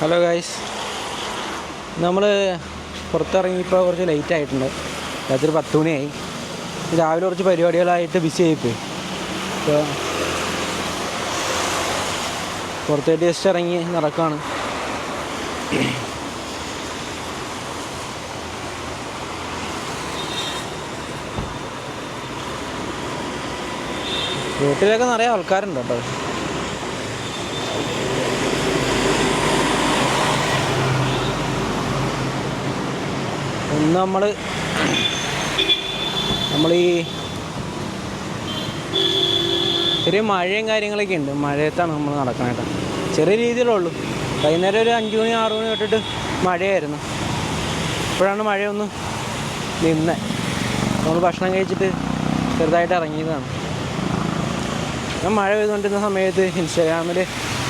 Hello guys, നമ്മൾ പുറത്തിറങ്ങിയപ്പോൾ കുറച്ച് late ആയിട്ടുണ്ട്. രാത്രി 10 മണിയായി. രാവിലെ കുറച്ച് പരിപാടികളായിട്ട് ബിസി ആയിപ്പോയി. ഇപ്പോൾ പുറത്തേക്ക് ജസ്റ്റ് ഇറങ്ങി നടക്കുകയാണ്. റോട്ടിലൊക്കെ നിറയെ ആൾക്കാരുണ്ട് കേട്ടോ. ഒന്ന് നമ്മൾ ചെറിയ മഴയും കാര്യങ്ങളൊക്കെ ഉണ്ട്. മഴയത്താണ് നമ്മൾ നടക്കണേട്ടോ. ചെറിയ രീതിയിലുള്ളൂ. വൈകുന്നേരം ഒരു 5 മണി 6 മണി തൊട്ടിട്ട് മഴയായിരുന്നു. ഇപ്പോഴാണ് മഴയൊന്ന് നിന്ന്. നമ്മൾ ഭക്ഷണം കഴിച്ചിട്ട് ചെറുതായിട്ട് ഇറങ്ങിയതാണ്. ഞാൻ മഴ പെയ്തുകൊണ്ടിരുന്ന സമയത്ത് ഇൻസ്റ്റാഗ്രാമിൽ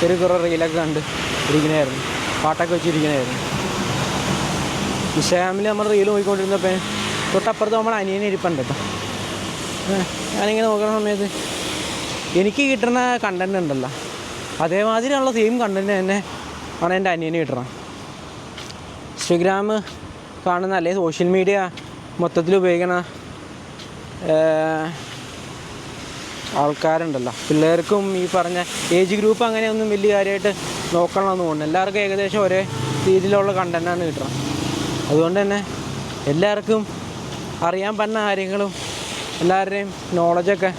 കുറേ റീലൊക്കെ കണ്ട് ഇരിക്കണമായിരുന്നു. പാട്ടൊക്കെ വെച്ചിരിക്കണമായിരുന്നു. ഇൻസ്റ്റാഗ്രാമിൽ നമ്മൾ റീൽ നോക്കിക്കൊണ്ടിരുന്നപ്പോൾ തൊട്ടപ്പുറത്ത് നമ്മൾ അനിയനെ ഇരിപ്പുണ്ട് കേട്ടോ. ഞാനിങ്ങനെ നോക്കുന്ന സമയത്ത് എനിക്ക് കിട്ടുന്ന കണ്ടൻറ് ഉണ്ടല്ലോ, അതേമാതിരിയുള്ള സെയിം കണ്ടൻറ് തന്നെ ആണ് എൻ്റെ അനിയന് കിട്ടണം. ഇൻസ്റ്റഗ്രാം കാണുന്ന അല്ലെങ്കിൽ സോഷ്യൽ മീഡിയ മൊത്തത്തിൽ ഉപയോഗിക്കണ ആൾക്കാരുണ്ടല്ലോ, പിള്ളേർക്കും ഈ പറഞ്ഞ ഏജ് ഗ്രൂപ്പ് അങ്ങനെയൊന്നും വലിയ കാര്യമായിട്ട് നോക്കണമെന്ന് തോന്നുന്നു. എല്ലാവർക്കും ഏകദേശം ഒരേ രീതിയിലുള്ള കണ്ടൻറ്റാണ് കിട്ടണം. അതുകൊണ്ട് തന്നെ എല്ലാവർക്കും അറിയാൻ പറ്റുന്ന കാര്യങ്ങളും എല്ലാവരുടെയും നോളജൊക്കെ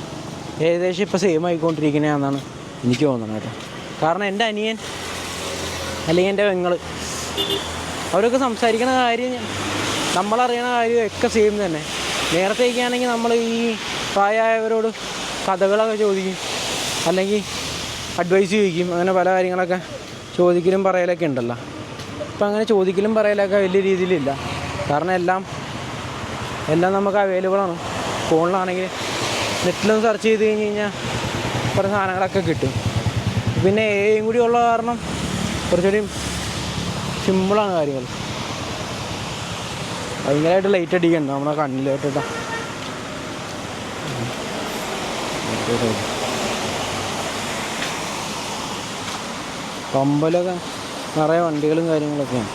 ഏകദേശം ഇപ്പോൾ സെയിം ആയിക്കൊണ്ടിരിക്കുന്നതാണെന്നാണ് എനിക്ക് തോന്നുന്നത് കേട്ടോ. കാരണം എൻ്റെ അനിയൻ അല്ലെങ്കിൽ എൻ്റെ പെങ്ങൾ അവരൊക്കെ സംസാരിക്കുന്ന കാര്യം നമ്മളറിയണ കാര്യമൊക്കെ സെയിം തന്നെ. നേരത്തേക്കാണെങ്കിൽ നമ്മൾ ഈ പ്രായമായവരോട് കഥകളൊക്കെ ചോദിക്കും, അല്ലെങ്കിൽ അഡ്വൈസ് ചോദിക്കും, അങ്ങനെ പല കാര്യങ്ങളൊക്കെ ചോദിക്കലും പറയലൊക്കെ ഉണ്ടല്ലോ. ഇപ്പം അങ്ങനെ ചോദിക്കലും പറയലൊക്കെ വലിയ രീതിയിലില്ല. കാരണം എല്ലാം നമുക്ക് അവൈലബിളാണ്. ഫോണിലാണെങ്കിൽ നെറ്റിലൊന്ന് സെർച്ച് ചെയ്ത് കഴിഞ്ഞ് കഴിഞ്ഞാൽ കുറേ സാധനങ്ങളൊക്കെ കിട്ടും. പിന്നെ എയും കൂടി ഉള്ള കാരണം കുറച്ചുകൂടി സിമ്പിളാണ് കാര്യങ്ങൾ. ഭയങ്കരമായിട്ട് ലൈറ്റ് അടിക്കണ്ട നമ്മളെ കണ്ണിലോട്ടിട്ടാ. പമ്പിലൊക്കെ നിറയെ വണ്ടികളും കാര്യങ്ങളൊക്കെയാണ്.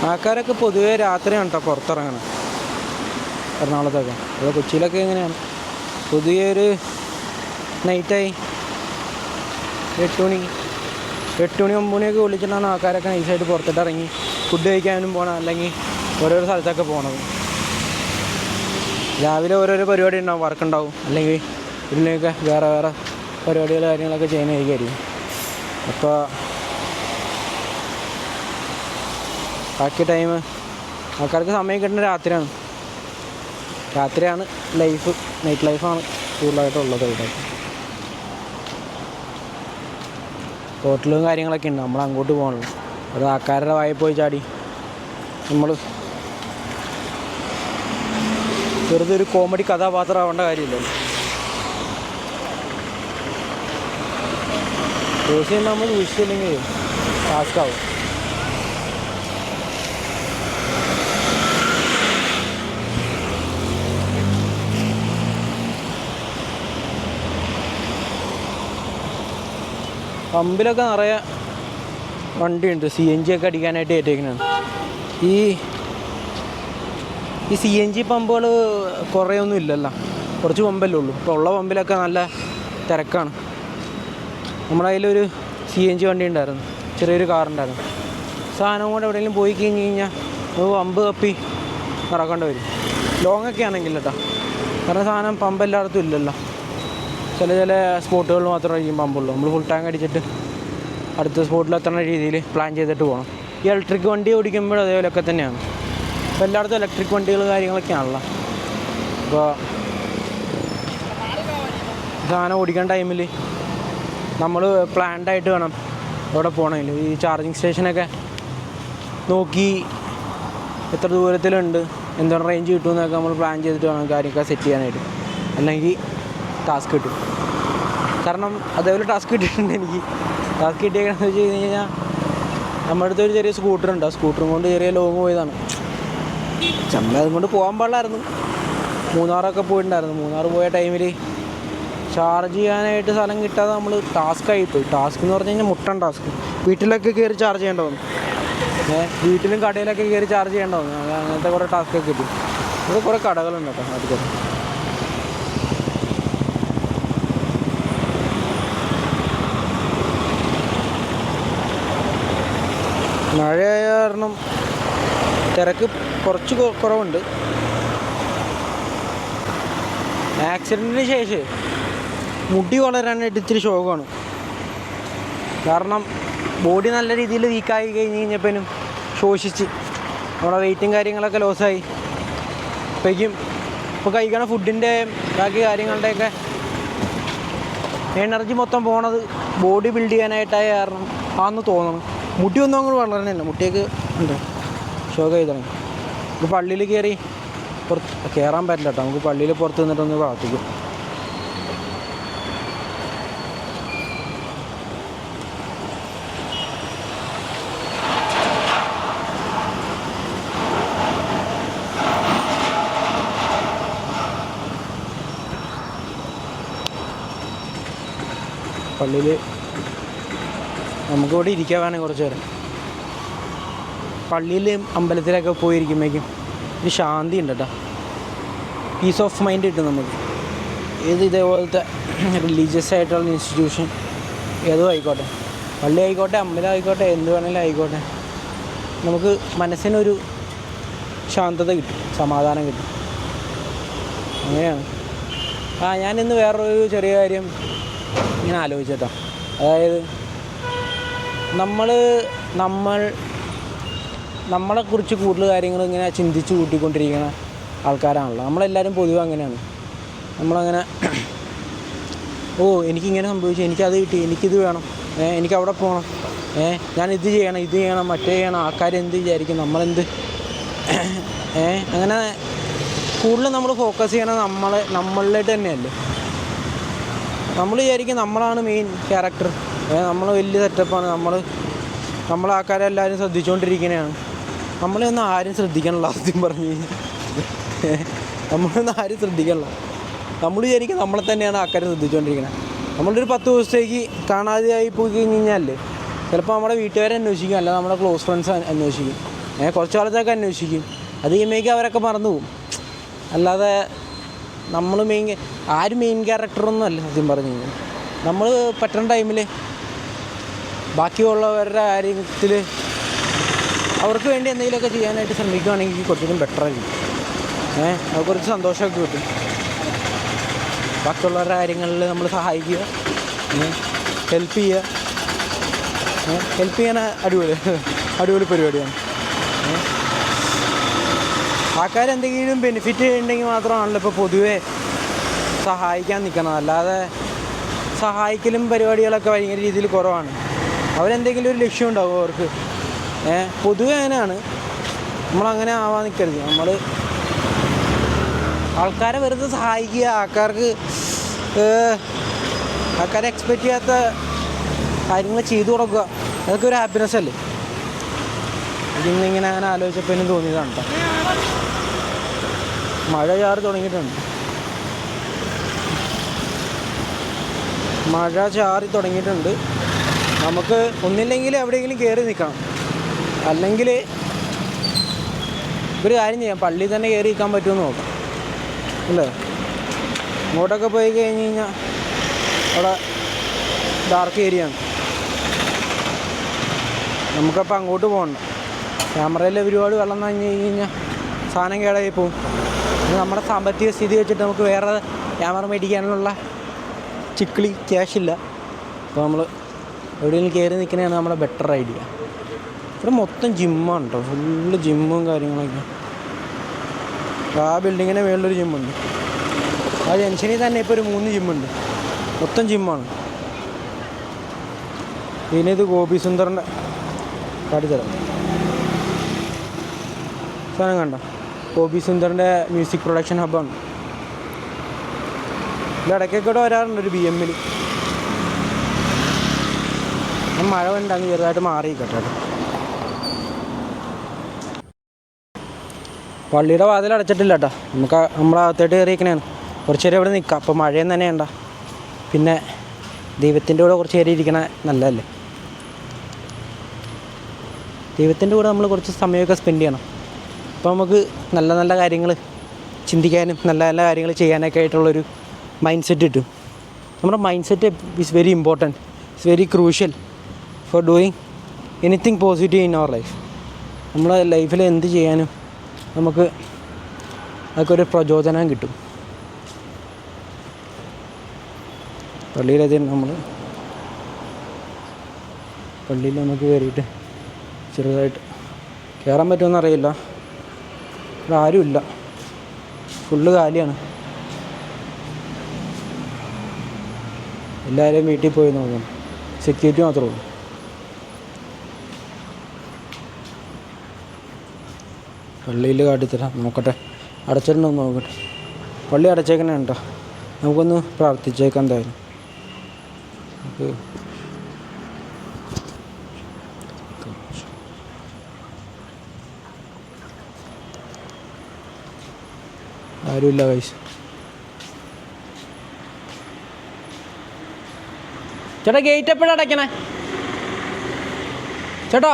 ആൾക്കാരൊക്കെ പൊതുവേ രാത്രിയാണ് കേട്ടോ പുറത്തിറങ്ങണം. എറണാകുളത്തൊക്കെ അത് കൊച്ചിയിലൊക്കെ എങ്ങനെയാണ് പൊതുവേ ഒരു നൈറ്റായി 8 മണി 9 മണിയൊക്കെ വിളിച്ചിട്ടാണ് ആൾക്കാരൊക്കെ നൈസായിട്ട് പുറത്തിട്ട് ഇറങ്ങി ഫുഡ് കഴിക്കാനും പോകണം, അല്ലെങ്കിൽ ഓരോരോ സ്ഥലത്തൊക്കെ പോകണത്. രാവിലെ ഓരോരോ പരിപാടി ഉണ്ടാവും, വർക്ക് ഉണ്ടാവും, അല്ലെങ്കിൽ ഇതിനൊക്കെ വേറെ പരിപാടികൾ കാര്യങ്ങളൊക്കെ ചെയ്യുന്നതായിരിക്കും. അപ്പോൾ ബാക്കി ടൈം ആൾക്കാർക്ക് സമയം കിട്ടുന്ന രാത്രിയാണ് ലൈഫ്, നൈറ്റ് ലൈഫാണ് കൂടുതലായിട്ടുള്ളത്. ഇവിടെ ഹോട്ടലും കാര്യങ്ങളൊക്കെ ഉണ്ട്. നമ്മൾ അങ്ങോട്ട് പോകണല്ലോ. അത് ആൾക്കാരുടെ വായിൽ പോയി ചാടി നമ്മൾ വെറുതെ ഒരു കോമഡി കഥാപാത്രമാവേണ്ട കാര്യമില്ലല്ലോ. ദിവസം നമ്മൾ സൂക്ഷിച്ചില്ലെങ്കിൽ ടാസ്ക്കാവും. പമ്പിലൊക്കെ നിറയെ വണ്ടിയുണ്ട്. CNG ഒക്കെ അടിക്കാനായിട്ട് ഏറ്റേക്കുന്നതാണ്. ഈ CNG പമ്പുകൾ കുറേയൊന്നും ഇല്ലല്ലോ, കുറച്ച് പമ്പല്ലേ ഉള്ളൂ. ഇപ്പോൾ ഉള്ള പമ്പിലൊക്കെ നല്ല തിരക്കാണ്. നമ്മുടെ കയ്യിലൊരു CNG വണ്ടി ഉണ്ടായിരുന്നു, ചെറിയൊരു കാറുണ്ടായിരുന്നു. സാധനം കൊണ്ട് എവിടെയെങ്കിലും പോയി കഴിഞ്ഞ് കഴിഞ്ഞാൽ നമുക്ക് പമ്പ് തപ്പി നടക്കേണ്ടി വരും. ലോങ്ങൊക്കെ ആണെങ്കിൽ കേട്ടോ. കാരണം സാധനം പമ്പ് എല്ലായിടത്തും ഇല്ലല്ലോ. ചില സ്പോട്ടുകളിൽ മാത്രമായിരിക്കും പമ്പുള്ളൂ. നമ്മൾ ഫുൾ ടാങ്ക് അടിച്ചിട്ട് അടുത്ത സ്പോട്ടിൽ എത്തുന്ന രീതിയിൽ പ്ലാൻ ചെയ്തിട്ട് പോകണം. ഈ ഇലക്ട്രിക് വണ്ടി ഓടിക്കുമ്പോൾ അതേപോലെയൊക്കെ തന്നെയാണ്. ഇപ്പോൾ എല്ലായിടത്തും ഇലക്ട്രിക് വണ്ടികൾ കാര്യങ്ങളൊക്കെയാണല്ലോ. അപ്പോൾ സാധനം ഓടിക്കുന്ന ടൈമിൽ നമ്മൾ പ്ലാൻഡായിട്ട് വേണം അവിടെ പോകണമെങ്കിൽ. ഈ ചാർജിങ് സ്റ്റേഷനൊക്കെ നോക്കി എത്ര ദൂരത്തിലുണ്ട്, എന്താണ് റേഞ്ച് കിട്ടുമെന്നൊക്കെ നമ്മൾ പ്ലാൻ ചെയ്തിട്ട് വേണം കാര്യമൊക്കെ സെറ്റ് ചെയ്യാനായിട്ട്. അല്ലെങ്കിൽ ടാസ്ക് കിട്ടും. കാരണം അതേപോലെ ടാസ്ക് കിട്ടിയിട്ടുണ്ട് എനിക്ക്. ടാസ്ക് കിട്ടിയേക്കണമെന്ന് വെച്ച് കഴിഞ്ഞ് കഴിഞ്ഞാൽ നമ്മുടെ അടുത്തൊരു ചെറിയ സ്കൂട്ടറുണ്ട്. ആ സ്കൂട്ടറും കൊണ്ട് ചെറിയ ലോങ് പോയതാണ്. നമ്മളതും കൊണ്ട് പോകാൻ പാടില്ലായിരുന്നു. മൂന്നാറൊക്കെ പോയിട്ടുണ്ടായിരുന്നു. മൂന്നാർ പോയ ടൈമിൽ ചാർജ് ചെയ്യാനായിട്ട് സ്ഥലം കിട്ടാതെ നമ്മൾ ടാസ്ക്കായിപ്പോയി. ടാസ്ക് എന്ന് പറഞ്ഞു കഴിഞ്ഞാൽ മുട്ടൻ ടാസ്ക്. വീട്ടിലൊക്കെ കയറി ചാർജ് ചെയ്യേണ്ട വന്നു. വീട്ടിലും കടയിലൊക്കെ കയറി ചാർജ് ചെയ്യേണ്ട വന്നു. അങ്ങനത്തെ കുറേ ടാസ്കൊക്കെ കിട്ടി. ഇത് കുറേ കടകളുണ്ട് കേട്ടോ അടുത്ത്. മഴയായ കാരണം തിരക്ക് കുറച്ച് കുറവുണ്ട്. ആക്സിഡൻറ്റിന് ശേഷം മുടി വളരാനായിട്ട് ഇത്തിരി ശോകമാണ്. കാരണം ബോഡി നല്ല രീതിയിൽ വീക്കായി കഴിഞ്ഞ് കഴിഞ്ഞപ്പോഴും ശോഷിച്ച് നമ്മുടെ വെയിറ്റും കാര്യങ്ങളൊക്കെ ലോസായി. അപ്പോഴേക്കും ഇപ്പോൾ കഴിക്കണ ഫുഡിൻ്റെ ബാക്കി കാര്യങ്ങളുടെയൊക്കെ എനർജി മൊത്തം പോണത് ബോഡി ബിൽഡ് ചെയ്യാനായിട്ടായ കാരണം ആണെന്ന് തോന്നണം. മുടിയൊന്നും അങ്ങോട്ട് വളരണമില്ല. മുടിയൊക്കെ ഉണ്ട് ശോകമായി തുടങ്ങി. നമുക്ക് പള്ളിയിൽ കയറാൻ പറ്റില്ല കേട്ടോ. നമുക്ക് പള്ളിയിൽ പുറത്ത് നിന്നിട്ടൊന്ന് പ്രാർത്ഥിക്കും. പള്ളിയിൽ നമുക്കിവിടെ ഇരിക്കാൻ വേണമെങ്കിൽ കുറച്ച് നേരം. പള്ളിയിൽ അമ്പലത്തിലൊക്കെ പോയിരിക്കുമ്പോഴേക്കും ഒരു ശാന്തി ഉണ്ട് കേട്ടോ. പീസ് ഓഫ് മൈൻഡ് കിട്ടും നമുക്ക്. ഇതേപോലത്തെ റിലീജിയസ് ആയിട്ടുള്ള ഇൻസ്റ്റിറ്റ്യൂഷൻ ഏതോ ആയിക്കോട്ടെ, പള്ളി ആയിക്കോട്ടെ, അമ്പലം ആയിക്കോട്ടെ, എന്ത് വേണമെങ്കിലും ആയിക്കോട്ടെ, നമുക്ക് മനസ്സിനൊരു ശാന്തത കിട്ടും, സമാധാനം കിട്ടും. അങ്ങനെയാണ്. ഞാനിന്ന് വേറൊരു ചെറിയ കാര്യം ഇങ്ങനെ ആലോചിച്ചേട്ടോ. അതായത് നമ്മളെക്കുറിച്ച് കൂടുതൽ കാര്യങ്ങൾ ഇങ്ങനെ ചിന്തിച്ച് കൂട്ടിക്കൊണ്ടിരിക്കുന്ന ആൾക്കാരാണല്ലോ നമ്മളെല്ലാവരും. പൊതുവെ അങ്ങനെയാണ്. നമ്മളങ്ങനെ എനിക്കിങ്ങനെ സംഭവിച്ചു, എനിക്കത് കിട്ടി, എനിക്കിത് വേണം, എനിക്കവിടെ പോകണം, ഞാനിത് ചെയ്യണം, മറ്റേ ചെയ്യണം, ആൾക്കാരെന്ത് വിചാരിക്കും, നമ്മളെന്ത് അങ്ങനെ കൂടുതൽ നമ്മൾ ഫോക്കസ് ചെയ്യണത് നമ്മളിലായിട്ട് തന്നെയല്ലേ. നമ്മൾ വിചാരിക്കും നമ്മളാണ് മെയിൻ ക്യാരക്ടർ, നമ്മൾ വലിയ സെറ്റപ്പാണ്, നമ്മൾ ആൾക്കാരെല്ലാവരും ശ്രദ്ധിച്ചുകൊണ്ടിരിക്കുന്നതാണ്. നമ്മളൊന്നും ആരും ശ്രദ്ധിക്കണല്ലോ. ആദ്യം പറഞ്ഞു നമ്മളൊന്നും ആരും ശ്രദ്ധിക്കണല്ലോ. നമ്മൾ വിചാരിക്കും നമ്മളെ തന്നെയാണ് ആൾക്കാർ ശ്രദ്ധിച്ചുകൊണ്ടിരിക്കുന്നത്. നമ്മളൊരു 10 ദിവസത്തേക്ക് കാണാതെയായി പോയി കഴിഞ്ഞ് കഴിഞ്ഞാൽ ചിലപ്പോൾ നമ്മുടെ വീട്ടുകാരെ അന്വേഷിക്കും, അല്ല നമ്മുടെ ക്ലോസ് ഫ്രണ്ട്സ് അന്വേഷിക്കും, കുറച്ച് കാലത്തൊക്കെ അന്വേഷിക്കും. അത് കഴിയുമ്പോഴേക്കും അവരൊക്കെ മറന്നു പോകും. അല്ലാതെ നമ്മൾ ആരും മെയിൻ ക്യാരക്ടറൊന്നും അല്ല സത്യം പറഞ്ഞു കഴിഞ്ഞാൽ. നമ്മൾ പറ്റുന്ന ടൈമിൽ ബാക്കിയുള്ളവരുടെ കാര്യത്തിൽ അവർക്ക് വേണ്ടി എന്തെങ്കിലുമൊക്കെ ചെയ്യാനായിട്ട് ശ്രമിക്കുകയാണെങ്കിൽ കുറച്ചുകൂടി ബെറ്ററായിരിക്കും. അത് കുറച്ച് സന്തോഷമൊക്കെ കിട്ടും. ബാക്കിയുള്ളവരുടെ കാര്യങ്ങളിൽ നമ്മൾ സഹായിക്കുക, ഹെൽപ്പ് ചെയ്യുക. ഹെൽപ്പ് ചെയ്യാൻ അടിപൊളി പരിപാടിയാണ്. ആൾക്കാരെന്തെങ്കിലും ബെനിഫിറ്റ് ഉണ്ടെങ്കിൽ മാത്രമാണല്ലോ ഇപ്പോൾ പൊതുവേ സഹായിക്കാൻ നിൽക്കണം. അല്ലാതെ സഹായിക്കലും പരിപാടികളൊക്കെ ഭയങ്കര രീതിയിൽ കുറവാണ്. അവരെന്തെങ്കിലും ഒരു ലക്ഷ്യം ഉണ്ടാവും അവർക്ക്. പൊതുവെ അങ്ങനെയാണ്. നമ്മളങ്ങനെ ആവാൻ നിൽക്കരുത്. നമ്മൾ ആൾക്കാരെ വെറുതെ സഹായിക്കുക, ആൾക്കാരെ എക്സ്പെക്റ്റ് ചെയ്യാത്ത കാര്യങ്ങൾ ചെയ്തു കൊടുക്കുക, അതൊക്കെ ഒരു ഹാപ്പിനെസ് അല്ലേ. ഇതിന്നിങ്ങനെ അങ്ങനെ ആലോചിച്ചപ്പോൾ എനിക്ക് തോന്നിയതാണ് കേട്ടോ. മഴ ചാറി തുടങ്ങിയിട്ടുണ്ട്. നമുക്ക് ഒന്നില്ലെങ്കിൽ എവിടെയെങ്കിലും കയറി നിൽക്കണം, അല്ലെങ്കിൽ ഒരു കാര്യം ചെയ്യാം, പള്ളിയിൽ തന്നെ കയറി നിൽക്കാൻ പറ്റുമെന്ന് നോക്കാം അല്ലേ. ഇങ്ങോട്ടൊക്കെ പോയി കഴിഞ്ഞ് കഴിഞ്ഞാൽ അവിടെ ഡാർക്ക് ഏരിയയാണ്. നമുക്കപ്പോൾ അങ്ങോട്ട് പോകണ്ട. ക്യാമറയിൽ ഒരുപാട് വെള്ളം നനഞ്ഞ് കഴിഞ്ഞാൽ സാധനം കേടായി പോകും. നമ്മുടെ സാമ്പത്തിക സ്ഥിതി വെച്ചിട്ട് നമുക്ക് വേറെ ക്യാമറ മേടിക്കാനുള്ള ക്യാഷില്ല. അപ്പോൾ നമ്മൾ എവിടെയെങ്കിലും കയറി നിൽക്കുന്നതാണ് നമ്മുടെ ബെറ്റർ ഐഡിയ. ഇവിടെ മൊത്തം ജിമ്മാണ് കേട്ടോ, ഫുള്ള് ജിമ്മും കാര്യങ്ങളൊക്കെ. ആ ബിൽഡിങ്ങിൻ്റെ മേളിലൊരു ജിമ്മുണ്ട്. ആ ജംഗ്ഷനിൽ തന്നെ ഇപ്പോൾ ഒരു 3 ജിമ്മുണ്ട്. മൊത്തം ജിമ്മാണ്. പിന്നെ ഇത് ഗോപി സുന്ദറിൻ്റെ കാട്ടിത്തരാം. സാധനം കണ്ട ഗോപി സുന്ദറിൻ്റെ മ്യൂസിക് പ്രൊഡക്ഷൻ ഹബ്ബാണ്. ഇവിടെ ഇടയ്ക്കൊക്കെ വരാറുണ്ട് ഒരു BM-ൽ. മഴ ഉണ്ടാകും, ചെറുതായിട്ട് മാറിയിക്കട്ടെ. പള്ളിയുടെ വാതിൽ അടച്ചിട്ടില്ല കേട്ടോ. നമ്മളകത്തേട്ട് കയറിയിരിക്കണേണ്. കുറച്ച് നേരം ഇവിടെ നിൽക്കാം. അപ്പോൾ മഴയും തന്നെ ഉണ്ട. പിന്നെ ദൈവത്തിൻ്റെ കൂടെ കുറച്ച് നേരം ഇരിക്കണ നല്ലതല്ലേ. ദൈവത്തിൻ്റെ കൂടെ നമ്മൾ കുറച്ച് സമയമൊക്കെ സ്പെൻഡ് ചെയ്യണം. അപ്പോൾ നമുക്ക് നല്ല നല്ല കാര്യങ്ങൾ ചിന്തിക്കാനും നല്ല നല്ല കാര്യങ്ങൾ ചെയ്യാനൊക്കെ ആയിട്ടുള്ളൊരു മൈൻഡ് സെറ്റ് കിട്ടും. നമ്മുടെ mind set is very important, it's very crucial for doing anything positive in our life. നമ്മുടെ ലൈഫിൽ എന്ത് ചെയ്യാനും നമുക്ക് അതൊക്കെ ഒരു പ്രചോദനം കിട്ടും. പള്ളിയിൽ നമുക്ക് കയറിയിട്ട് ചെറുതായിട്ട് കയറാൻ പറ്റുമെന്ന് അറിയില്ല. ഇവിടെ ആരുമില്ല, ഫുള്ള് കാലിയാണ്. എല്ലാവരെയും വീട്ടിൽ പോയി നോക്കണം, സെക്യൂരിറ്റി മാത്രമേ ഉള്ളൂ. പള്ളിയിൽ കാട്ടിത്തരാം, നോക്കട്ടെ അടച്ചിട്ടുണ്ടോ നോക്കട്ടെ. പള്ളി അടച്ചേക്കണേ കേട്ടോ, നമുക്കൊന്ന് പ്രാർത്ഥിച്ചേക്കാം. എന്തായാലും നമുക്ക് ആരുമില്ല ഗൈസ്. ചേട്ടാ ഗേറ്റ് എപ്പോഴാണ് അടയ്ക്കണേ? ചേട്ടാ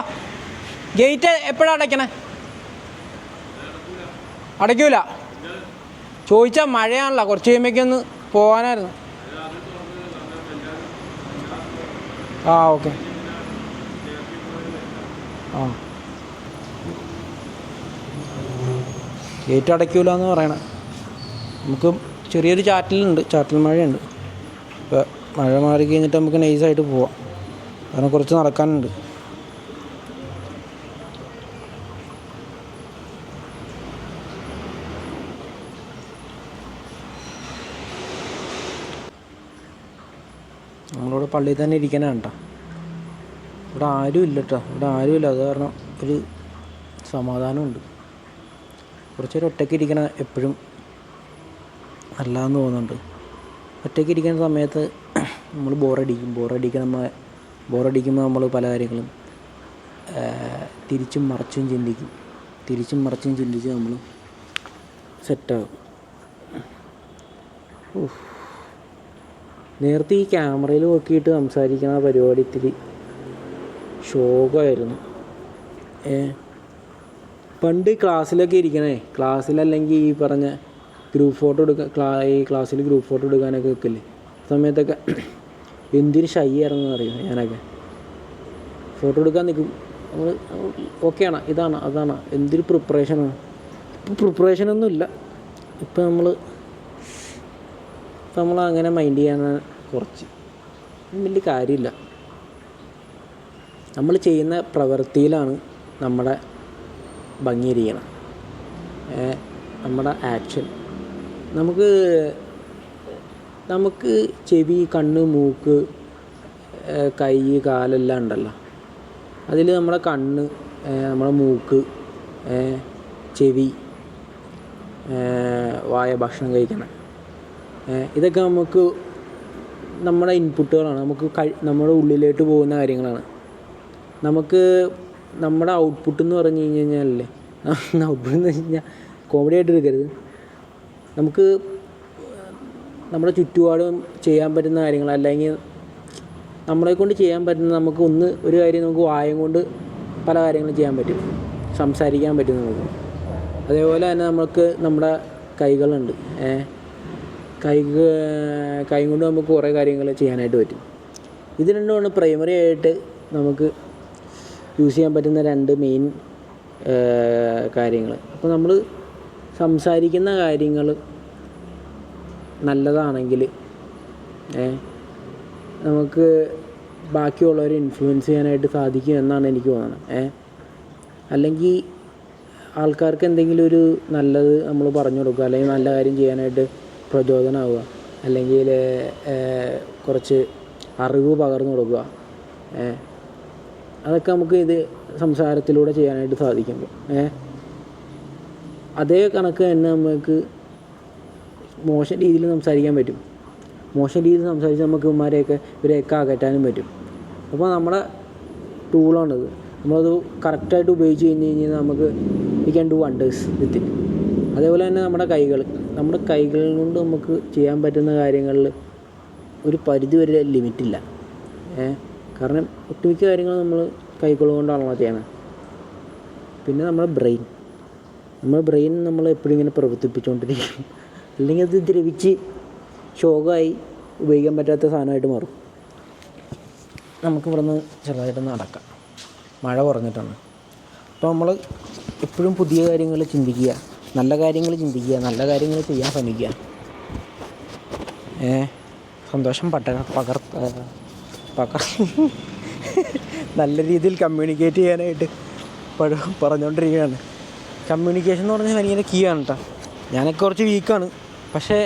ഗേറ്റ് എപ്പോഴാണ് അടയ്ക്കണേ? അടയ്ക്കൂല? ചോദിച്ചാൽ മഴയാണല്ലോ, കുറച്ച് കഴിയുമ്പോഴേക്കൊന്ന് പോകാനായിരുന്നു. ആ ഓക്കെ. ആ ഗേറ്റ് അടയ്ക്കൂല എന്ന് പറയണേ. നമുക്ക് ചെറിയൊരു ചാറ്റൽ മഴയുണ്ട്. ഇപ്പോൾ മഴ മാറി കഴിഞ്ഞിട്ട് നമുക്ക് നൈസായിട്ട് പോവാം, കാരണം കുറച്ച് നടക്കാനുണ്ട്. നമ്മളിവിടെ പള്ളിയിൽ തന്നെ ഇരിക്കാനാണ് കേട്ടോ. ഇവിടെ ആരുമില്ല കേട്ടോ, അത് കാരണം ഒരു സമാധാനമുണ്ട്. കുറച്ച് നേരം ഒറ്റയ്ക്ക് ഇരിക്കണ എപ്പോഴും നല്ലതെന്ന് തോന്നുന്നുണ്ട്. ഒറ്റയ്ക്ക് ഇരിക്കുന്ന സമയത്ത് നമ്മൾ ബോറടിക്കുമ്പോൾ നമ്മൾ പല കാര്യങ്ങളും തിരിച്ചും മറിച്ചും ചിന്തിച്ച് നമ്മൾ സെറ്റാകും. നേരത്തെ ഈ ക്യാമറയിൽ നോക്കിയിട്ട് സംസാരിക്കുന്ന പരിപാടി ഇത്തിരി ശോകമായിരുന്നു. പണ്ട് ക്ലാസ്സിലൊക്കെ ക്ലാസ്സിലല്ലെങ്കിൽ ഈ പറഞ്ഞ ഗ്രൂപ്പ് ഫോട്ടോ ക്ലാസ്സിൽ ഗ്രൂപ്പ് ഫോട്ടോ എടുക്കാനൊക്കെ വെക്കില്ലേ, സമയത്തൊക്കെ എന്തൊരു ഷൈ ആയിരുന്നു അറിയാം. ഞാനൊക്കെ ഫോട്ടോ എടുക്കാൻ നിൽക്കും, നമ്മൾ ഓക്കെയാണ്, ഇതാണ് അതാണ്, എന്തൊരു പ്രിപ്പറേഷനാണ്. ഇപ്പം പ്രിപ്പറേഷനൊന്നുമില്ല. ഇപ്പം നമ്മൾ അങ്ങനെ മൈൻഡ് ചെയ്യാൻ കുറച്ച് വലിയ കാര്യമില്ല. നമ്മൾ ചെയ്യുന്ന പ്രവൃത്തിയിലാണ് നമ്മുടെ ഭംഗിയിരിക്കണം, നമ്മുടെ ആക്ഷൻ. നമുക്ക് ചെവി, കണ്ണ്, മൂക്ക്, കൈ, കാലെല്ലാം ഉണ്ടല്ലോ. അതിൽ നമ്മുടെ കണ്ണ്, നമ്മുടെ മൂക്ക്, ചെവി, വായ, ഭക്ഷണം കഴിക്കണം, ഇതൊക്കെ നമുക്ക് നമ്മുടെ ഇൻപുട്ടുകളാണ്. നമ്മുടെ ഉള്ളിലോട്ട് പോകുന്ന കാര്യങ്ങളാണ്. നമ്മുടെ ഔട്ട്പുട്ട് എന്ന് പറഞ്ഞു കഴിഞ്ഞാലല്ലേ, ഔട്ട്പുട്ട് എന്ന് വെച്ച് കഴിഞ്ഞാൽ കോമഡി ആയിട്ട് എടുക്കരുത്. നമുക്ക് നമ്മുടെ ചുറ്റുപാടും ചെയ്യാൻ പറ്റുന്ന കാര്യങ്ങൾ, അല്ലെങ്കിൽ നമ്മളെക്കൊണ്ട് ചെയ്യാൻ പറ്റുന്ന ഒരു കാര്യം നമുക്ക് വായം കൊണ്ട് പല കാര്യങ്ങളും ചെയ്യാൻ പറ്റും, സംസാരിക്കാൻ പറ്റും നമുക്ക്. അതേപോലെ തന്നെ നമ്മുടെ കൈകളുണ്ട്. കൈ കൊണ്ട് നമുക്ക് കുറേ കാര്യങ്ങൾ ചെയ്യാനായിട്ട് പറ്റും. ഇത് രണ്ടുമാണ് പ്രൈമറി ആയിട്ട് നമുക്ക് യൂസ് ചെയ്യാൻ പറ്റുന്ന രണ്ട് മെയിൻ കാര്യങ്ങൾ. അപ്പോൾ നമ്മൾ സംസാരിക്കുന്ന കാര്യങ്ങൾ നല്ലതാണെങ്കിൽ നമുക്ക് ബാക്കിയുള്ളവരെ ഇൻഫ്ലുവൻസ് ചെയ്യാനായിട്ട് സാധിക്കും എന്നാണ് എനിക്ക് തോന്നുന്നത്. അല്ലെങ്കിൽ ആൾക്കാർക്ക് എന്തെങ്കിലും ഒരു നല്ലത് നമ്മൾ പറഞ്ഞു കൊടുക്കുക, അല്ലെങ്കിൽ നല്ല കാര്യം ചെയ്യാനായിട്ട് പ്രചോദനമാവുക, അല്ലെങ്കിൽ കുറച്ച് അറിവ് പകർന്നു കൊടുക്കുക, അതൊക്കെ നമുക്ക് ഇത് സംസാരത്തിലൂടെ ചെയ്യാനായിട്ട് സാധിക്കുമ്പോൾ അതേ കണക്ക് തന്നെ നമുക്ക് മോശം രീതിയിൽ സംസാരിക്കാൻ പറ്റും. മോശം രീതിയിൽ സംസാരിച്ച് നമുക്ക് ഇവരെയൊക്കെ അകറ്റാനും പറ്റും. അപ്പോൾ നമ്മുടെ ടൂളാണിത്. നമ്മളത് കറക്റ്റായിട്ട് ഉപയോഗിച്ച് കഴിഞ്ഞാൽ നമുക്ക് we can do wonders with it. അതേപോലെ തന്നെ നമ്മുടെ കൈകൾ കൊണ്ട് നമുക്ക് ചെയ്യാൻ പറ്റുന്ന കാര്യങ്ങളിൽ ഒരു പരിധി വരെ ലിമിറ്റില്ല. കാരണം ഒട്ടുമിക്ക കാര്യങ്ങളും നമ്മൾ കൈകൊള്ളുകൊണ്ടാണല്ലോ ചെയ്യണത്. പിന്നെ നമ്മുടെ ബ്രെയിൻ നമ്മൾ എപ്പോഴും ഇങ്ങനെ പ്രവർത്തിപ്പിച്ചുകൊണ്ടിരിക്കും. അല്ലെങ്കിൽ അത് ദ്രവിച്ച് ശോകമായി ഉപയോഗിക്കാൻ പറ്റാത്ത സാധനമായിട്ട് മാറും. നമുക്ക് ഇവിടുന്ന് ചെറുതായിട്ടൊന്ന് നടക്കാം, മഴ കുറഞ്ഞിട്ടാണ്. അപ്പോൾ നമ്മൾ എപ്പോഴും പുതിയ കാര്യങ്ങൾ ചിന്തിക്കുക, നല്ല കാര്യങ്ങൾ ചിന്തിക്കുക, നല്ല കാര്യങ്ങൾ ചെയ്യാൻ ശ്രമിക്കുക. സന്തോഷം നല്ല രീതിയിൽ കമ്മ്യൂണിക്കേറ്റ് ചെയ്യാനായിട്ട് പറഞ്ഞുകൊണ്ടിരിക്കുകയാണ്. കമ്മ്യൂണിക്കേഷൻ എന്ന് പറഞ്ഞാൽ ഭയങ്കര കീ ആണ് കേട്ടോ. ഞാനൊക്കെ കുറച്ച് വീക്കാണ്, പക്ഷേ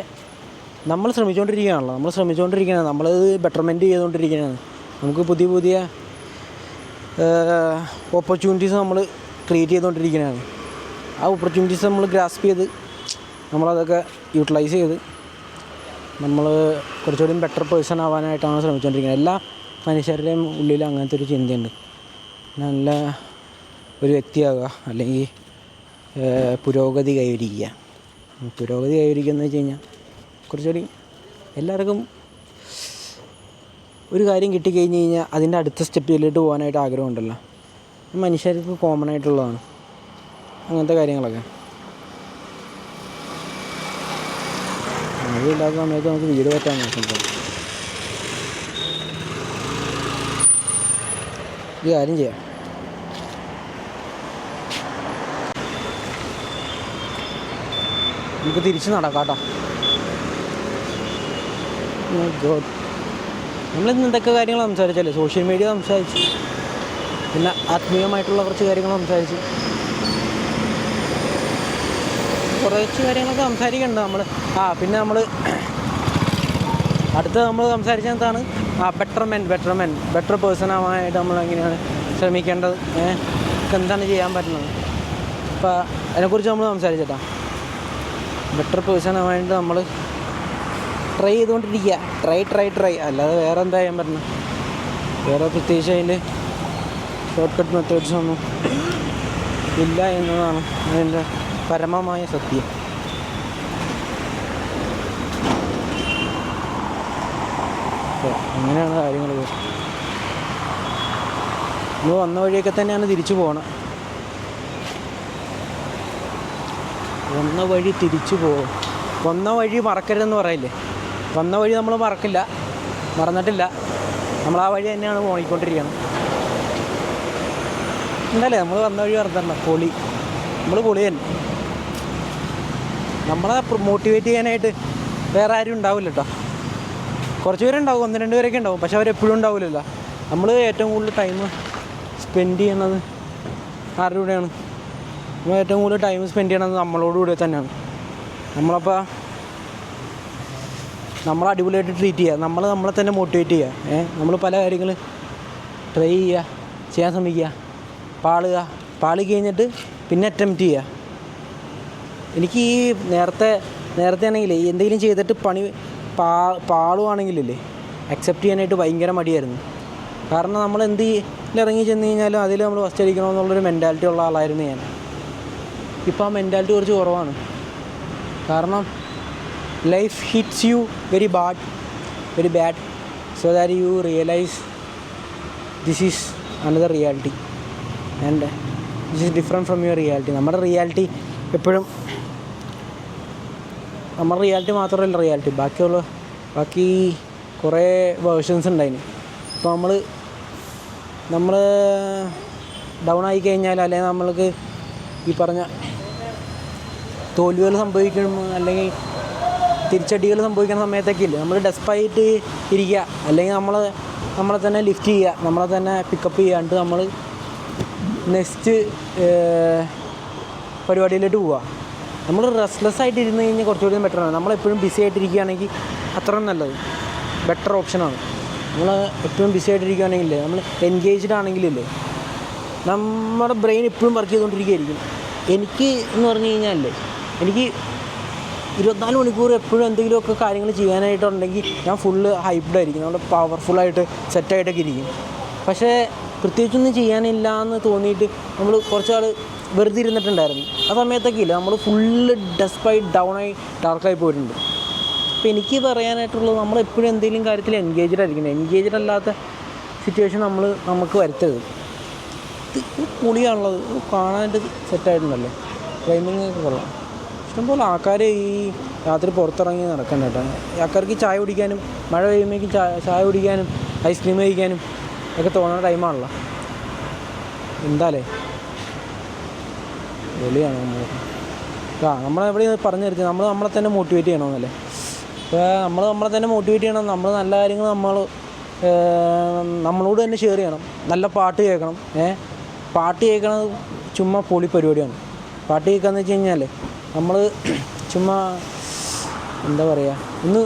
നമ്മൾ ശ്രമിച്ചുകൊണ്ടിരിക്കുകയാണല്ലോ. നമ്മളത് ബെറ്റർമെൻറ്റ് ചെയ്തുകൊണ്ടിരിക്കുകയാണ്. നമുക്ക് പുതിയ ഓപ്പർച്യൂണിറ്റീസ് നമ്മൾ ക്രിയേറ്റ് ചെയ്തുകൊണ്ടിരിക്കുകയാണ്. ആ ഓപ്പർച്യൂണിറ്റീസ് നമ്മൾ ഗ്രാസ്പ് ചെയ്ത് നമ്മളതൊക്കെ യൂട്ടിലൈസ് ചെയ്ത് നമ്മൾ കുറച്ചുകൂടി ബെറ്റർ പേഴ്സൺ ആവാനായിട്ടാണ് ശ്രമിച്ചുകൊണ്ടിരിക്കുന്നത്. എല്ലാ മനുഷ്യരുടെയും ഉള്ളിൽ അങ്ങനത്തെ ഒരു ചിന്തയുണ്ട്, നല്ല ഒരു വ്യക്തിയാവുക, അല്ലെങ്കിൽ പുരോഗതി കൈവരിക്കുക എന്ന് വെച്ച് കഴിഞ്ഞാൽ കുറച്ചുകൂടി എല്ലാവർക്കും ഒരു കാര്യം കിട്ടിക്കഴിഞ്ഞ് കഴിഞ്ഞാൽ അതിൻ്റെ അടുത്ത സ്റ്റെപ്പിലോട്ട് പോകാനായിട്ട് ആഗ്രഹമുണ്ടല്ലോ. മനുഷ്യർക്ക് കോമൺ ആയിട്ടുള്ളതാണ് അങ്ങനത്തെ കാര്യങ്ങളൊക്കെ. മഴയില്ലാത്ത സമയത്ത് നമുക്ക് വീട് പറ്റാൻ നോക്കുമ്പോൾ ഒരു കാര്യം ചെയ്യാം. നമുക്ക് തിരിച്ച് നടക്കാം കേട്ടോ. നമ്മളിന്ന് എന്തൊക്കെ കാര്യങ്ങൾ സംസാരിച്ചല്ലേ? സോഷ്യൽ മീഡിയ സംസാരിച്ചു, പിന്നെ ആത്മീയമായിട്ടുള്ള കുറച്ച് കാര്യങ്ങൾ സംസാരിച്ചു, കുറച്ച് കാര്യങ്ങളൊക്കെ സംസാരിക്കുന്നുണ്ട് നമ്മൾ. പിന്നെ നമ്മൾ അടുത്ത് നമ്മൾ സംസാരിച്ച എന്താണ്? ബെറ്റർ പേഴ്സൺ ആവാനായിട്ട് നമ്മൾ എങ്ങനെയാണ് ശ്രമിക്കേണ്ടത്, എന്താണ് ചെയ്യാൻ പറ്റുന്നത്. അപ്പോൾ അതിനെക്കുറിച്ച് നമ്മൾ സംസാരിച്ചിട്ടാ. ബെറ്റർ പേഴ്സൺ ആവാനായിട്ട് നമ്മൾ ട്രൈ ചെയ്തുകൊണ്ടിരിക്കുക. ട്രൈ അല്ലാതെ വേറെ എന്താ ചെയ്യാൻ പറ്റുന്നത്? വേറെ പ്രത്യേകിച്ച് അതിൽ ഷോർട്ട് കട്ട് മെത്തേഡ്സ് ഒന്നും ഇല്ല എന്നതാണ് അതിൻ്റെ പരമമായ സത്യം. അങ്ങനെയാണ് കാര്യങ്ങൾ. നമ്മൾ വന്ന വഴിയൊക്കെ തന്നെയാണ് തിരിച്ചു പോകണം. വന്ന വഴി മറക്കരുതെന്ന് പറയില്ലേ? വന്ന വഴി നമ്മൾ മറന്നിട്ടില്ല. നമ്മൾ ആ വഴി തന്നെയാണ് പോയിക്കൊണ്ടിരിക്കണം. എന്തല്ലേ നമ്മൾ വന്ന വഴി മറന്നിട്ടില്ല. നമ്മൾ പൊളി തന്നെ. നമ്മളെ മോട്ടിവേറ്റ് ചെയ്യാനായിട്ട് വേറെ ആരും ഉണ്ടാവില്ല കേട്ടോ. കുറച്ച് പേരുണ്ടാവും, 1-2 പേരൊക്കെ ഉണ്ടാവും, പക്ഷെ അവരെപ്പോഴും ഉണ്ടാവില്ലല്ലോ. നമ്മൾ ഏറ്റവും കൂടുതൽ ടൈം സ്പെൻഡ് ചെയ്യണത് ആരുടെ കൂടെയാണ്? നമ്മൾ ഏറ്റവും കൂടുതൽ ടൈം സ്പെൻഡ് ചെയ്യണത് നമ്മളോടുകൂടെ തന്നെയാണ്. നമ്മൾ അടിപൊളിയായിട്ട് ട്രീറ്റ് ചെയ്യുക, നമ്മളെ തന്നെ മോട്ടിവേറ്റ് ചെയ്യുക. നമ്മൾ പല കാര്യങ്ങൾ ട്രൈ ചെയ്യുക, ചെയ്യാൻ ശ്രമിക്കുക, പാളി കഴിഞ്ഞിട്ട് പിന്നെ അറ്റംപ്റ്റ് ചെയ്യുക. എനിക്ക് ഈ നേരത്തെ ആണെങ്കിലേ എന്തെങ്കിലും ചെയ്തിട്ട് പാളുവാണെങ്കിലല്ലേ അക്സെപ്റ്റ് ചെയ്യാനായിട്ട് ഭയങ്കര മടിയായിരുന്നു. കാരണം നമ്മൾ ഇറങ്ങി ചെന്ന് കഴിഞ്ഞാലും അതിൽ നമ്മൾ ഫസ്റ്റ് അടിക്കണമെന്നുള്ളൊരു മെൻറ്റാലിറ്റി ഉള്ള ആളായിരുന്നു ഞാൻ. ഇപ്പോൾ ആ മെൻറ്റാലിറ്റി കുറച്ച് കുറവാണ്. കാരണം life hits you very bad so that you realise this is another reality and this is different from your reality. നമ്മുടെ റിയാലിറ്റി എപ്പോഴും നമ്മുടെ റിയാലിറ്റി മാത്രമല്ല റിയാലിറ്റി, ബാക്കി കുറേ വേർഷൻസ് ഉണ്ടായിന്. ഇപ്പോൾ നമ്മൾ ഡൗൺ ആയി കഴിഞ്ഞാൽ, അല്ലെങ്കിൽ നമ്മൾക്ക് ഈ പറഞ്ഞ തോൽവികൾ സംഭവിക്കണം, അല്ലെങ്കിൽ തിരിച്ചടികൾ സംഭവിക്കുന്ന സമയത്തൊക്കെ ഇല്ലേ നമ്മൾ ഡെസ്പായിട്ട് ഇരിക്കുക, അല്ലെങ്കിൽ നമ്മളെ തന്നെ ലിഫ്റ്റ് ചെയ്യുക, നമ്മളെ തന്നെ പിക്കപ്പ് ചെയ്യാണ്ട് നമ്മൾ നെക്സ്റ്റ് പരിപാടിയിലോട്ട് പോവുക. നമ്മൾ റെസ്റ്റ്ലെസ് ആയിട്ട് ഇരുന്ന് കഴിഞ്ഞാൽ കുറച്ചുകൂടി ബെറ്ററാണ്. നമ്മളെപ്പോഴും ബിസി ആയിട്ടിരിക്കുകയാണെങ്കിൽ അത്രയും നല്ലത്, ബെറ്റർ ഓപ്ഷനാണ്. നമ്മൾ എപ്പോഴും ബിസി ആയിട്ടിരിക്കുകയാണെങ്കിലേ, നമ്മൾ എൻഗേജ്ഡ് ആണെങ്കിലല്ലേ നമ്മുടെ ബ്രെയിൻ എപ്പോഴും വർക്ക് ചെയ്തുകൊണ്ടിരിക്കുകയായിരിക്കും. എനിക്ക് എന്ന് പറഞ്ഞു കഴിഞ്ഞാലേ, എനിക്ക് 24 മണിക്കൂർ എപ്പോഴും എന്തെങ്കിലുമൊക്കെ കാര്യങ്ങൾ ചെയ്യാനായിട്ടുണ്ടെങ്കിൽ ഞാൻ ഫുള്ള് ഹൈപ്ഡായിരിക്കും, നമ്മൾ പവർഫുള്ളായിട്ട് സെറ്റായിട്ടൊക്കെ ഇരിക്കും. പക്ഷേ പ്രത്യേകിച്ചൊന്നും ചെയ്യാനില്ല എന്ന് തോന്നിയിട്ട് നമ്മൾ കുറച്ചാൾ വെറുതെ ഇരുന്നിട്ടുണ്ടായിരുന്നു. ആ സമയത്തൊക്കെ ഇല്ല നമ്മൾ ഫുള്ള് ഡെസ്പായി ഡൗണായി ഡാർക്കായി പോയിട്ടുണ്ട്. അപ്പോൾ എനിക്ക് പറയാനായിട്ടുള്ളത് നമ്മളെപ്പോഴും എന്തെങ്കിലും കാര്യത്തിൽ എൻഗേജ്ഡ് ആയിരിക്കണം. എൻഗേജ്ഡ് അല്ലാത്ത സിറ്റുവേഷൻ നമുക്ക് വരുത്തരുത്. ഇത് പൊളിയാണുള്ളത്, കാണാനായിട്ട് സെറ്റായിട്ടുണ്ടല്ലോ, ക്ലൈമ്പിങ് ഒക്കെ കൊള്ളാം. ഇഷ്ടംപോലെ ആൾക്കാർ ഈ രാത്രി പുറത്തിറങ്ങി നടക്കണ്ട കേട്ടോ. ആൾക്കാർക്ക് ചായ കുടിക്കാനും മഴ പെയ്യുമ്പോഴേക്കും ചായ കുടിക്കാനും ഐസ്ക്രീം കഴിക്കാനും ഒക്കെ തോന്നുന്ന ടൈമാണല്ലോ. എന്താല്ലേ പൊളിയാണ്. നമ്മളെവിടെ പറഞ്ഞു തരുന്നത് നമ്മളെ തന്നെ മോട്ടിവേറ്റ് ചെയ്യണമെന്നല്ലേ. ഇപ്പോൾ നമ്മളെ തന്നെ മോട്ടിവേറ്റ് ചെയ്യണം. നമ്മൾ നല്ല കാര്യങ്ങൾ നമ്മളോട് തന്നെ ഷെയർ ചെയ്യണം. നല്ല പാട്ട് കേൾക്കണം. പാട്ട് കേൾക്കണത് ചുമ്മാ പൊളി പരിപാടിയാണ്. പാട്ട് കേൾക്കാന്ന് വെച്ച് കഴിഞ്ഞാൽ നമ്മൾ ചുമ്മാ എന്താ പറയുക, ഒന്ന്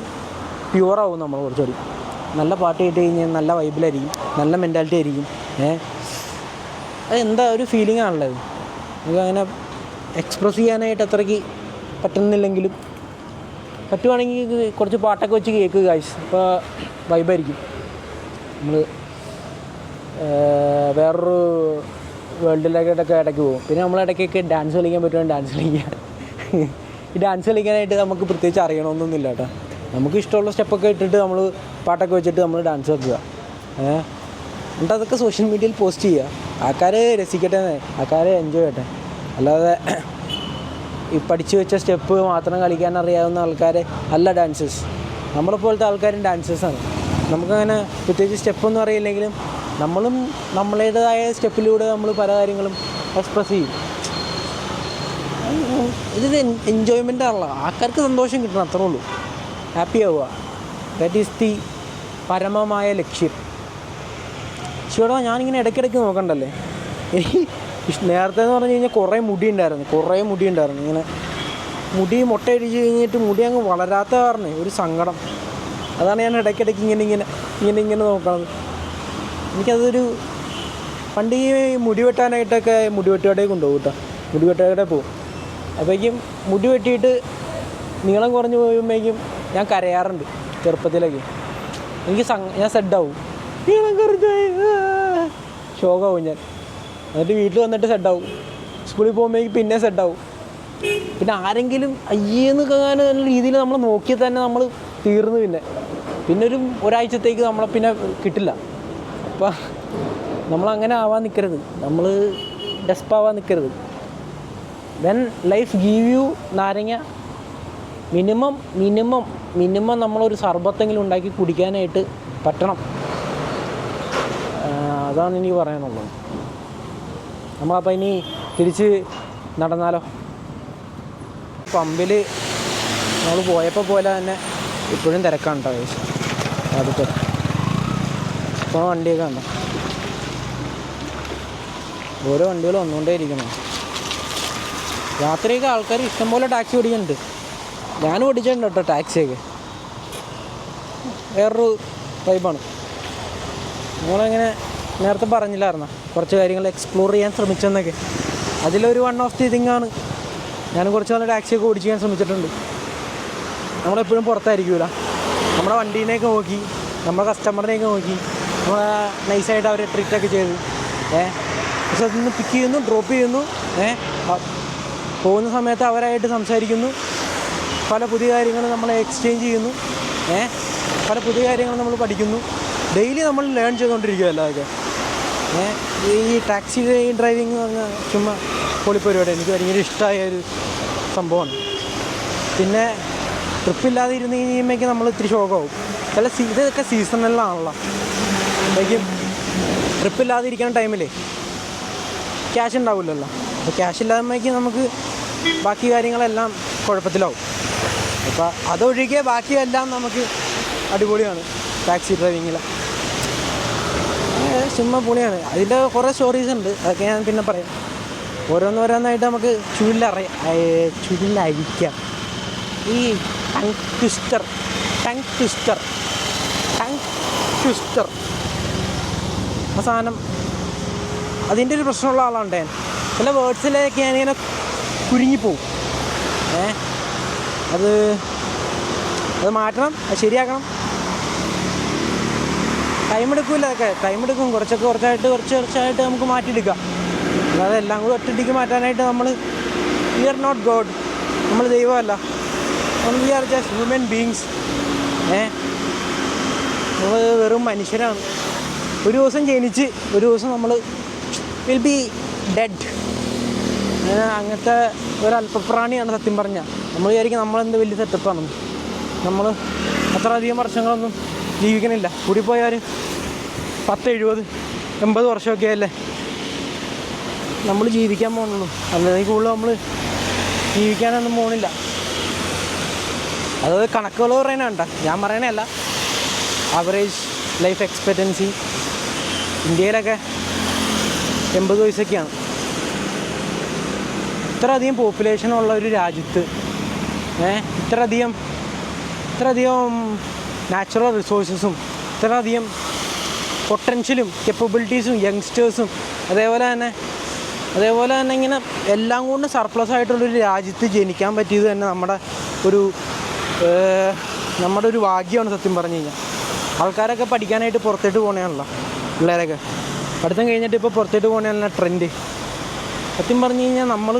പ്യുവറാവും നമ്മൾ കുറച്ചുകൂടി. നല്ല പാട്ട് കേട്ട് കഴിഞ്ഞാൽ നല്ല വൈബിലായിരിക്കും, നല്ല മെൻറ്റാലിറ്റി ആയിരിക്കും. അതെന്താ ഒരു ഫീലിംഗ് ആണുള്ളത്. നമുക്ക് അങ്ങനെ എക്സ്പ്രസ് ചെയ്യാനായിട്ട് അത്രയ്ക്ക് പറ്റുന്നില്ലെങ്കിലും പറ്റുവാണെങ്കിൽ കുറച്ച് പാട്ടൊക്കെ വെച്ച് കേൾക്കുക ഗൈസ്. അപ്പോൾ വൈബായിരിക്കും. നമ്മൾ വേറൊരു വേൾഡിലേക്കൊക്കെ ഇടയ്ക്ക് പോകും. പിന്നെ നമ്മളിടയ്ക്കൊക്കെ ഡാൻസ് കളിക്കാൻ പറ്റുവാണെങ്കിൽ ഡാൻസ് കളിക്കുക. ഈ ഡാൻസ് കളിക്കാനായിട്ട് നമുക്ക് പ്രത്യേകിച്ച് അറിയണമെന്നൊന്നുമില്ല കേട്ടോ. നമുക്ക് ഇഷ്ടമുള്ള സ്റ്റെപ്പൊക്കെ ഇട്ടിട്ട് നമ്മൾ പാട്ടൊക്കെ വെച്ചിട്ട് നമ്മൾ ഡാൻസ് വെക്കുക. എന്നിട്ട് അതൊക്കെ സോഷ്യൽ മീഡിയയിൽ പോസ്റ്റ് ചെയ്യുക. ആൾക്കാർ രസിക്കട്ടെ, ആൾക്കാർ എൻജോയ് ചെയ്യട്ടെ. അല്ലാതെ ഈ പഠിച്ചു വെച്ച സ്റ്റെപ്പ് മാത്രം കളിക്കാൻ അറിയാവുന്ന ആൾക്കാർ അല്ല ഡാൻസേഴ്സ്. നമ്മളെപ്പോലത്തെ ആൾക്കാരും ഡാൻസേഴ്സാണ്. നമുക്കങ്ങനെ പ്രത്യേകിച്ച് സ്റ്റെപ്പൊന്നും അറിയില്ലെങ്കിലും നമ്മളും നമ്മളേതായ സ്റ്റെപ്പിലൂടെ നമ്മൾ പല കാര്യങ്ങളും എക്സ്പ്രസ് ചെയ്യും. ഇതൊരു എൻജോയ്മെൻ്റ് ആണല്ലോ. ആൾക്കാർക്ക് സന്തോഷം കിട്ടണം, അത്രേ ഉള്ളൂ. ഹാപ്പി ആവുക, ദാറ്റ് ഈസ് ദി പരമമായ ലക്ഷ്യം. ശരിയോ, ഞാനിങ്ങനെ ഇടയ്ക്കിടയ്ക്ക് നോക്കണ്ടല്ലേ. എനിക്ക് നേരത്തെ എന്ന് പറഞ്ഞു കഴിഞ്ഞാൽ കുറേ മുടി ഉണ്ടായിരുന്നു. ഇങ്ങനെ മുടി മുട്ടയടിച്ച് കഴിഞ്ഞിട്ട് മുടി അങ്ങ് വളരാത്ത കാരണം ഒരു സങ്കടം. അതാണ് ഞാൻ ഇടയ്ക്കിടയ്ക്ക് ഇങ്ങനെ നോക്കണത്. എനിക്കതൊരു പണ്ട് ഈ മുടി വെട്ടാനായിട്ടൊക്കെ മുടി വെട്ടുകടയിൽ കൊണ്ടുപോകും കേട്ടോ. മുടി വെട്ടുകടയിൽ പോകും. അപ്പോഴേക്കും മുടി വെട്ടിയിട്ട് നീളം കുറഞ്ഞ് പോകുമ്പോഴേക്കും ഞാൻ കരയാറുണ്ട് ചെറുപ്പത്തിലൊക്കെ. ഞാൻ സെഡാവും, നീളം കുറഞ്ഞ് ഷോക്കാവും ഞാൻ. എന്നിട്ട് വീട്ടിൽ വന്നിട്ട് സെഡാവും. സ്കൂളിൽ പോകുമ്പോഴേക്കും പിന്നെ സെഡാവും. പിന്നെ ആരെങ്കിലും അയ്യേന്ന് കാണാൻ രീതിയിൽ നമ്മൾ നോക്കിയാൽ തന്നെ നമ്മൾ തീർന്നു. പിന്നെ ഒരാഴ്ചത്തേക്ക് നമ്മളെ പിന്നെ കിട്ടില്ല. അപ്പം നമ്മളങ്ങനെ ആവാൻ നിൽക്കരുത്, നമ്മൾ ഡെസ്പാവാൻ നിൽക്കരുത്. വെൻ ലൈഫ് ഗീവ് യു നാരങ്ങ, മിനിമം നമ്മളൊരു സർബത്തെങ്കിലും ഉണ്ടാക്കി കുടിക്കാനായിട്ട് പറ്റണം. അതാണ് എനിക്ക് പറയാനുള്ളത്. നമ്മളപ്പോൾ ഇനി തിരിച്ച് നടന്നാലോ? പമ്പിൽ നമ്മൾ പോയപ്പോൾ പോലെ തന്നെ ഇപ്പോഴും തിരക്കാണ് കേട്ടോ. ആദ്യത്തെ ഇപ്പോൾ വണ്ടിയൊക്കെ ഉണ്ടോ, ഓരോ വണ്ടികൾ വന്നുകൊണ്ടേ ഇരിക്കണം. രാത്രിയൊക്കെ ആൾക്കാർ ഇഷ്ടംപോലെ ടാക്സി ഓടിക്കുന്നുണ്ട്. ഞാനും ഓടിച്ചിട്ടുണ്ട് കേട്ടോ ടാക്സിയൊക്കെ. വേറൊരു വൈബാണ്. നിങ്ങളിങ്ങനെ നേരത്തെ പറഞ്ഞില്ലായിരുന്നോ കുറച്ച് കാര്യങ്ങൾ എക്സ്പ്ലോർ ചെയ്യാൻ ശ്രമിച്ചെന്നൊക്കെ. അതിലൊരു വൺ ഓഫ് ദി തിങ്ങാണ് ഞാൻ കുറച്ച് നല്ല ടാക്സിയൊക്കെ ഓടിച്ച് ചെയ്യാൻ ശ്രമിച്ചിട്ടുണ്ട്. നമ്മളെപ്പോഴും പുറത്തായിരിക്കില്ല. നമ്മുടെ വണ്ടീനെയൊക്കെ നോക്കി, നമ്മുടെ കസ്റ്റമറിനെയൊക്കെ നോക്കി നമ്മളെ നൈസായിട്ട് അവരെ ട്രീറ്റൊക്കെ ചെയ്ത് പക്ഷെ അതിൽ നിന്ന് പിക്ക് ചെയ്യുന്നു, ഡ്രോപ്പ് ചെയ്യുന്നു, പോകുന്ന സമയത്ത് അവരായിട്ട് സംസാരിക്കുന്നു, പല പുതിയ കാര്യങ്ങൾ നമ്മൾ എക്സ്ചേഞ്ച് ചെയ്യുന്നു, പല പുതിയ കാര്യങ്ങൾ നമ്മൾ പഠിക്കുന്നു. ഡെയിലി നമ്മൾ ലേൺ ചെയ്തുകൊണ്ടിരിക്കുകയല്ല അതൊക്കെ. ഈ ടാക്സി ഡ്രൈവിംഗ് എന്ന് പറഞ്ഞാൽ ചുമ്മാ പൊളിപ്പരിപാടി. എനിക്ക് ഭയങ്കര ഇഷ്ടമായ ഒരു സംഭവമാണ്. പിന്നെ ട്രിപ്പില്ലാതെ ഇരുന്ന് കഴിയുമ്പോഴേക്കും നമ്മൾ ഇത്തിരി ഷോക്കാവും. ഇതൊക്കെ സീസണലിലാണല്ലോ. അപ്പോഴേക്കും ട്രിപ്പില്ലാതെ ഇരിക്കുന്ന ടൈമിൽ ക്യാഷ് ഉണ്ടാവില്ലല്ലോ. അപ്പോൾ ക്യാഷ് ഇല്ലാതെമ്പോഴേക്കും നമുക്ക് ബാക്കി കാര്യങ്ങളെല്ലാം കുഴപ്പത്തിലാവും. അപ്പോൾ അതൊഴികെ ബാക്കിയെല്ലാം നമുക്ക് അടിപൊളിയാണ് ടാക്സി ഡ്രൈവിങ്ങിൽ. ചുമ്മാ പൊളിയാണ്. അതിൻ്റെ കുറേ സ്റ്റോറീസ് ഉണ്ട്, അതൊക്കെ ഞാൻ പിന്നെ പറയാം. ഓരോന്നോരോന്നായിട്ട് നമുക്ക് ചുരുളഴിക്കാം. ഈ ടങ് ട്വിസ്റ്റർ ആ സാധനം, അതിൻ്റെ ഒരു പ്രശ്നമുള്ള ആളാണ് ഞാൻ. ചില വേർഡ്സിലേക്ക് ഞാനിങ്ങനെ കുരുങ്ങിപ്പോവും. അത് മാറ്റണം, അത് ശരിയാക്കണം. ടൈമെടുക്കില്ല, അതൊക്കെ ടൈമെടുക്കും. കുറച്ചായിട്ട് നമുക്ക് മാറ്റിയെടുക്കാം. അല്ലാതെ എല്ലാം കൂടി ഒറ്റയ്ക്ക് മാറ്റാനായിട്ട് വി ആർ നോട്ട് ഗോഡ്. നമ്മൾ ദൈവമല്ല. We are just human beings. നമ്മൾ വെറും മനുഷ്യരാണ്. ഒരു ദിവസം ജനിച്ച് ഒരു ദിവസം നമ്മൾ വിൽ ബി ഡെഡ്. അങ്ങനത്തെ ഒരു അല്പപ്രാണിയാണ് സത്യം പറഞ്ഞാൽ. നമ്മൾ വിചാരിക്കും നമ്മളെന്ത് വലിയ സെറ്റപ്പാണ്. നമ്മൾ അത്രയധികം വർഷങ്ങളൊന്നും ജീവിക്കണില്ല. കൂടിപ്പോയാൽ 10, 70, 80 വർഷമൊക്കെ അല്ലേ നമ്മൾ ജീവിക്കാൻ പോകുന്നുള്ളൂ. അല്ലെങ്കിൽ കൂടുതൽ നമ്മൾ ജീവിക്കാനൊന്നും പോകുന്നില്ല. അത് കണക്കുകൾ പറയാനുണ്ട, ഞാൻ പറയണല്ല. ആവറേജ് ലൈഫ് എക്സ്പെക്റ്റൻസി ഇന്ത്യയിലൊക്കെ 80 വയസ്സൊക്കെയാണ്. ഇത്രയധികം പോപ്പുലേഷനുള്ള ഒരു രാജ്യത്ത് ഇത്രയധികം നാച്ചുറൽ റിസോഴ്സസും ഇത്രയധികം പൊട്ടൻഷ്യലും കെപ്പബിലിറ്റീസും യങ്സ്റ്റേഴ്സും അതേപോലെ തന്നെ ഇങ്ങനെ എല്ലാം കൊണ്ടും സർപ്ലസ് ആയിട്ടുള്ളൊരു രാജ്യത്ത് ജനിക്കാൻ പറ്റിയത് തന്നെ നമ്മുടെ ഒരു ഭാഗ്യമാണ് സത്യം പറഞ്ഞു കഴിഞ്ഞാൽ. ആൾക്കാരൊക്കെ പഠിക്കാനായിട്ട് പുറത്തോട്ട് പോകണേണല്ലോ. പിള്ളേരൊക്കെ പഠിത്തം കഴിഞ്ഞിട്ട് ഇപ്പോൾ പുറത്തോട്ട് പോകണേണല്ലോ ട്രെൻഡ്. സത്യം പറഞ്ഞു കഴിഞ്ഞാൽ നമ്മൾ